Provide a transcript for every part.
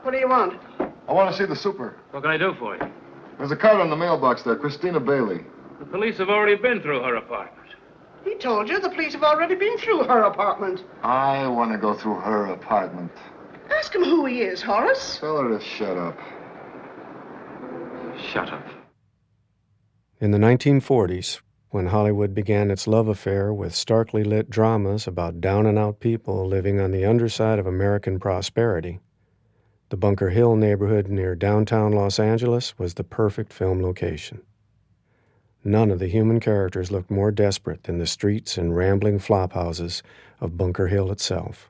What do you want? I want to see the super. What can I do for you? There's a card on the mailbox there, Christina Bailey. The police have already been through her apartment. He told you the police have already been through her apartment. I want to go through her apartment. Ask him who he is, Horace. Tell her to shut up. Shut up. In the 1940s, when Hollywood began its love affair with starkly lit dramas about down-and-out people living on the underside of American prosperity, the Bunker Hill neighborhood near downtown Los Angeles was the perfect film location. None of the human characters looked more desperate than the streets and rambling flop houses of Bunker Hill itself.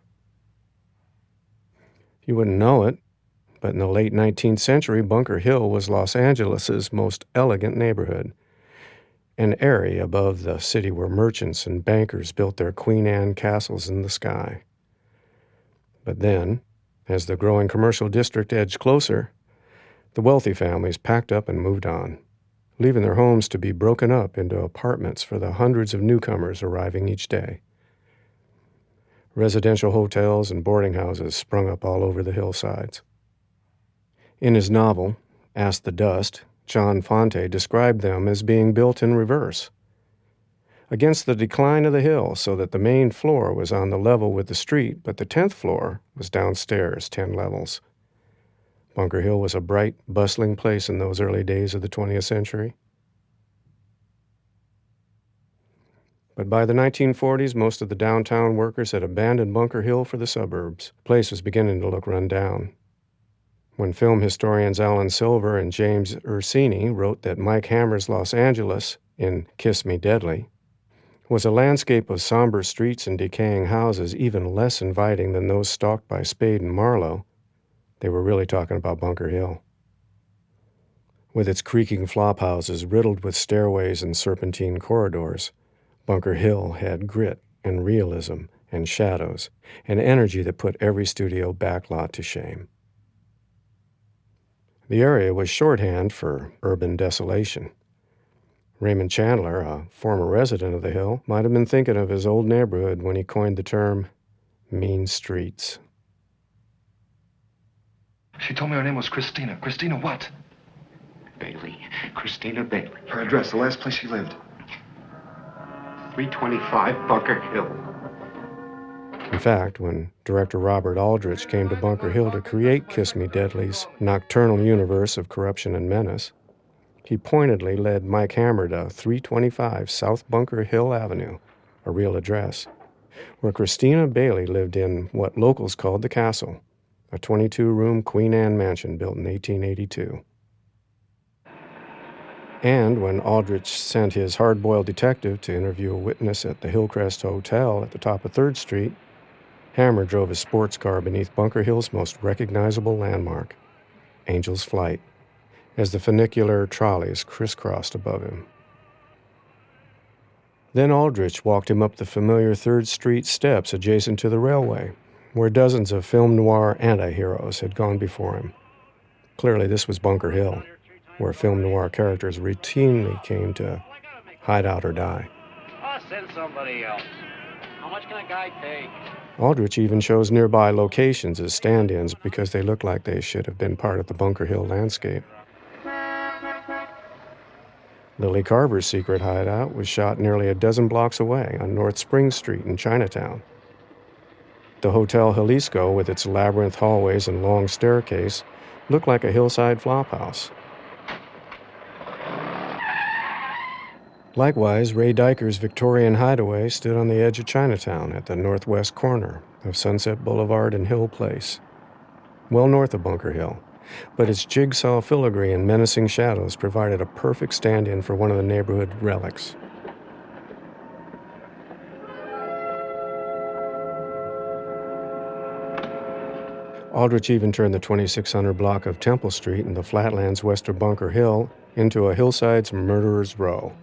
You wouldn't know it, but in the late 19th century, Bunker Hill was Los Angeles's most elegant neighborhood, an area above the city where merchants and bankers built their Queen Anne castles in the sky. But then, as the growing commercial district edged closer, the wealthy families packed up and moved on, leaving their homes to be broken up into apartments for the hundreds of newcomers arriving each day. Residential hotels and boarding houses sprung up all over the hillsides. In his novel, Ask the Dust, John Fonte described them as being built in reverse, against the decline of the hill so that the main floor was on the level with the street, but the 10th floor was downstairs 10 levels. Bunker Hill was a bright, bustling place in those early days of the 20th century. But by the 1940s, most of the downtown workers had abandoned Bunker Hill for the suburbs. The place was beginning to look run down. When film historians Alan Silver and James Ursini wrote that Mike Hammer's Los Angeles, in Kiss Me Deadly, was a landscape of somber streets and decaying houses even less inviting than those stalked by Spade and Marlowe, they were really talking about Bunker Hill. With its creaking flop houses riddled with stairways and serpentine corridors, Bunker Hill had grit and realism and shadows and energy that put every studio backlot to shame. The area was shorthand for urban desolation. Raymond Chandler, a former resident of the Hill, might have been thinking of his old neighborhood when he coined the term mean streets. She told me her name was Christina. Christina what? Bailey. Christina Bailey. Her address, the last place she lived. 325 Bunker Hill. In fact, when director Robert Aldrich came to Bunker Hill to create Kiss Me Deadly's nocturnal universe of corruption and menace, he pointedly led Mike Hammer to 325 South Bunker Hill Avenue, a real address, where Christina Bailey lived in what locals called the Castle, a 22-room Queen Anne mansion built in 1882. And when Aldrich sent his hard-boiled detective to interview a witness at the Hillcrest Hotel at the top of 3rd Street, Hammer drove his sports car beneath Bunker Hill's most recognizable landmark, Angel's Flight, as the funicular trolleys crisscrossed above him. Then Aldrich walked him up the familiar 3rd Street steps adjacent to the railway, where dozens of film noir anti-heroes had gone before him. Clearly this was Bunker Hill, where film noir characters routinely came to hide out or die. I'll send somebody else. How much can a guy take? Aldrich even chose nearby locations as stand-ins because they looked like they should have been part of the Bunker Hill landscape. Lily Carver's secret hideout was shot nearly a dozen blocks away on North Spring Street in Chinatown. The Hotel Jalisco, with its labyrinth hallways and long staircase, looked like a hillside flophouse. Likewise, Ray Diker's Victorian hideaway stood on the edge of Chinatown at the northwest corner of Sunset Boulevard and Hill Place, well north of Bunker Hill, but its jigsaw filigree and menacing shadows provided a perfect stand-in for one of the neighborhood relics. Aldrich even turned the 2600 block of Temple Street in the flatlands west of Bunker Hill into a hillside's murderer's row.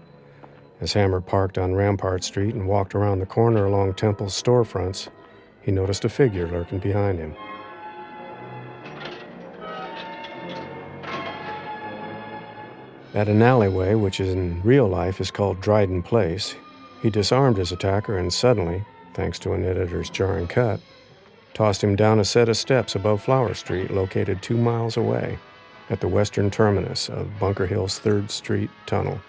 As Hammer parked on Rampart Street and walked around the corner along Temple's storefronts, he noticed a figure lurking behind him. At an alleyway, which in real life is called Dryden Place, he disarmed his attacker and suddenly, thanks to an editor's jarring cut, tossed him down a set of steps above Flower Street, located 2 miles away at the western terminus of Bunker Hill's 3rd Street Tunnel.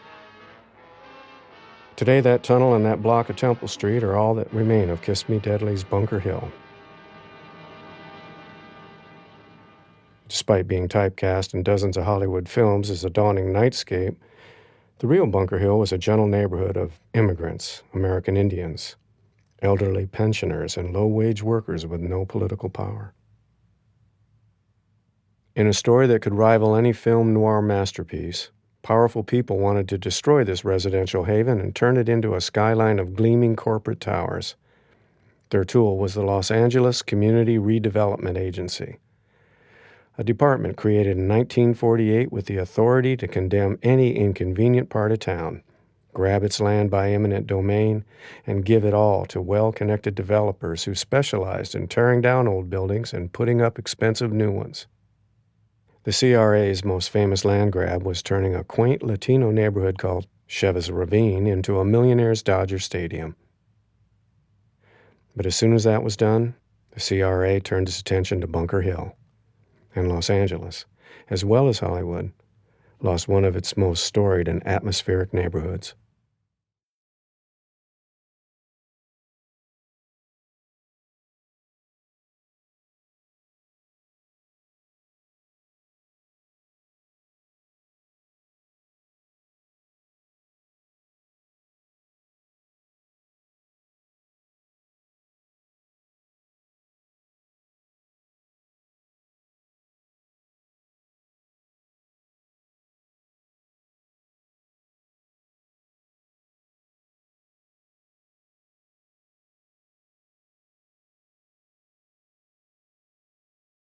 Today, that tunnel and that block of Temple Street are all that remain of Kiss Me Deadly's Bunker Hill. Despite being typecast in dozens of Hollywood films as a dawning nightscape, the real Bunker Hill was a gentle neighborhood of immigrants, American Indians, elderly pensioners, and low-wage workers with no political power. In a story that could rival any film noir masterpiece, powerful people wanted to destroy this residential haven and turn it into a skyline of gleaming corporate towers. Their tool was the Los Angeles Community Redevelopment Agency, a department created in 1948 with the authority to condemn any inconvenient part of town, grab its land by eminent domain, and give it all to well-connected developers who specialized in tearing down old buildings and putting up expensive new ones. The CRA's most famous land grab was turning a quaint Latino neighborhood called Cheves Ravine into a millionaire's Dodger Stadium. But as soon as that was done, the CRA turned its attention to Bunker Hill, and Los Angeles, as well as Hollywood, lost one of its most storied and atmospheric neighborhoods.